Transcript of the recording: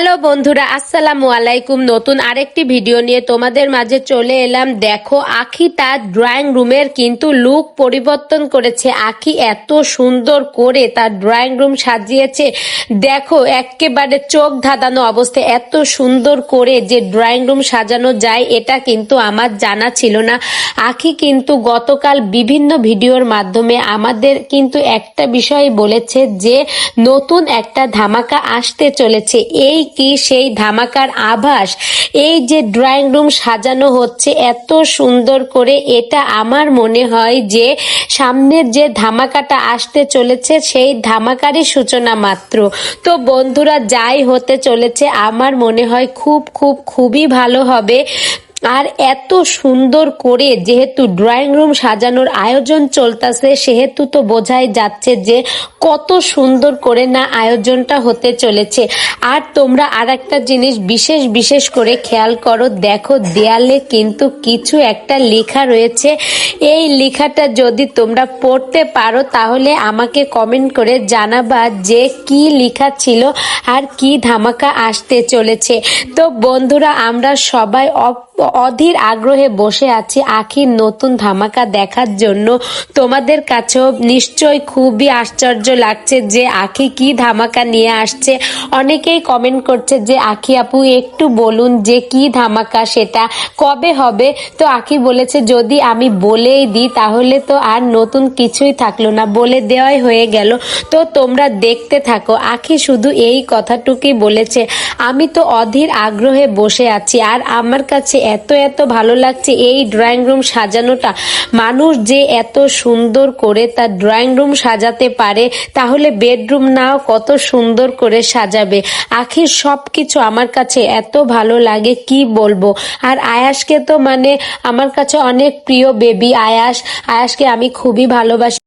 Hello বন্ধুরা, আসসালামু আলাইকুম। নতুন আরেকটি ভিডিও নিয়ে তোমাদের মাঝে চলে এলাম। দেখো, আখি তার ড্রয়িং রুমের কিন্তু লুক পরিবর্তন করেছে। আখি এত সুন্দর করে তার ড্রয়িং রুম সাজিয়েছে, দেখো একেবারে চোখ ধাঁধানো অবস্থায়। এত সুন্দর করে যে ড্রয়িং রুম সাজানো যায় এটা কিন্তু আমার জানা ছিল না। আখি কিন্তু গতকাল বিভিন্ন ভিডিওর মাধ্যমে আমাদের কিন্তু একটা বিষয় বলেছে যে নতুন একটা ধামাকা আসতে চলেছে। এই কি সেই ধামাকার আভাস? এই যে ড্রয়িং রুম সাজানো হচ্ছে এত সুন্দর করে, এটা আমার মনে হয় যে সামনের যে ধামাকাটা আসতে চলেছে সেই ধামাকারই সূচনা মাত্র। তো বন্ধুরা, যাই হতে চলেছে আমার মনে হয় খুবই ভালো হবে। আর এত সুন্দর করে যেহেতু ড্রয়িং রুম সাজানোর আয়োজন চলতেছে, সেহেতু তো বোঝাই যাচ্ছে যে কত সুন্দর করে না আয়োজনটা হতে চলেছে। আর তোমরা আর একটা জিনিস বিশেষ করে খেয়াল করো, দেখো দেয়ালে কিন্তু কিছু একটা লেখা রয়েছে। এই লেখাটা যদি তোমরা পড়তে পারো তাহলে আমাকে কমেন্ট করে জানাবা যে কি লেখা ছিল আর কি ধামাকা আসতে চলেছে। তো বন্ধুরা, আমরা সবাই অধীর আগ্রহে বসে আছি আখির নতুন ধামাকা দেখার জন্য। তোমাদের কাছেও নিশ্চয় খুবই আশ্চর্য লাগছে যে আখি কি ধামাকা নিয়ে আসছে। অনেকেই কমেন্ট করছে যে আখি আপু একটু বলুন যে কি ধামাকা, সেটা কবে হবে। তো আখি বলেছে যদি আমি বলেই দিই তাহলে তো আর নতুন কিছুই থাকলো না, বলে দেওয়াই হয়ে গেল। তো তোমরা দেখতে থাকো। আখি শুধু এই কথাটুকুই বলেছে, আমি তো অধীর আগ্রহে বসে আছি। আর আমার কাছে এত ভালো লাগছে এই ড্রয়িং রুম সাজানোটা। মানুষ যে এত সুন্দর করে তার ড্রয়িং রুম সাজাতে পারে, তাহলে বেডরুম নাও কত সুন্দর করে সাজাবে। আখির সবকিছু আমার কাছে এত ভালো লাগে কি বলবো। আর আয়াসকে তো মানে আমার কাছে অনেক প্রিয় বেবি। আয়াসকে আমি খুবই ভালোবাসি।